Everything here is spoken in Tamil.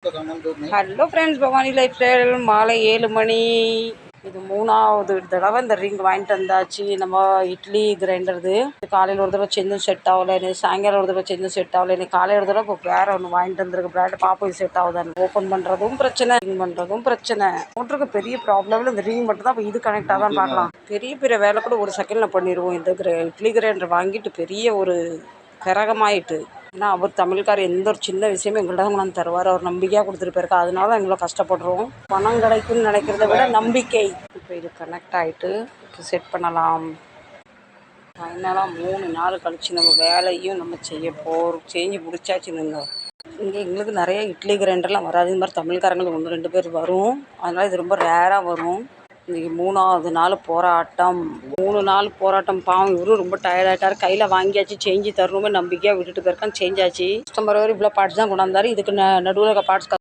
Hello friends, Bhavani life style. மாலை 7 மணி. இது 3வது தடவை இந்த ரிங் வாங்கிட்டு வந்தாச்சு. நம்ம இட்லி கிரைண்டருது. காலையில் ஒரு தடவை செஞ்சும் செட் ஆகலை, சாயங்காலம் ஒரு தடவை செஞ்சும் செட் ஆகலை, இன்னைக்கு காலையில் ஒரு தடவை இப்போ வேறு ஒன்று வாங்கிட்டு வந்துருக்கு பிராண்ட். பாப்போம் இது செட் ஆகுதான்னு. ஓப்பன் பண்ணுறதும் பிரச்சனை, ரிங் பண்ணுறதும் பிரச்சனை. மோட்டருக்கு பெரிய ப்ராப்ளம் இந்த ரிங் மட்டும் தான். இப்போ இது கனெக்ட் ஆகான்னு பார்க்கலாம். பெரிய பெரிய வேலை கூட ஒரு செகண்டில் பண்ணிடுவோம். இந்த இட்லி கிரைண்டர் வாங்கிட்டு பெரிய ஒரு கரகமாயிட்டு. ஏன்னா அவர் தமிழ்கார் எந்த ஒரு சின்ன விஷயமும் எங்கள்கிட்ட தான் கொண்டாந்து தருவார். அவர் நம்பிக்கையாக கொடுத்துட்டு போயிருக்கா. அதனால தான் எங்களை கஷ்டப்படுறோம். பணம் கிடைக்கும்னு நினைக்கிறத விட நம்பிக்கை. இப்போ இது கனெக்ட் ஆகிட்டு இப்போ செட் பண்ணலாம். ஃபைனலாக 3 நாள் கழித்து நம்ம வேலையும் நம்ம செஞ்சு முடிச்சாச்சுங்க. இங்கே எங்களுக்கு நிறைய இட்லி கிரைண்டர்லாம் வராது. இது மாதிரி தமிழ்காரங்களுக்கு 1-2 பேர் வரும். அதனால் இது ரொம்ப ரேராக வரும். இன்றைக்கி 3வது நாள் போராட்டம். 3 நாள் போராட்டம். பாவம் இவரும் ரொம்ப டயர்டாகிட்டார். கையில் வாங்கியாச்சு, செஞ்சு தரணுமே நம்பிக்கையாக விட்டுட்டு போயிருக்கான்னு செஞ்சாச்சு. கஸ்டமர் வரை இவ்வளோ பார்ட்ஸ் தான் கொண்டாந்தாரு. இதுக்கு நடுவில் பார்ட்ஸ்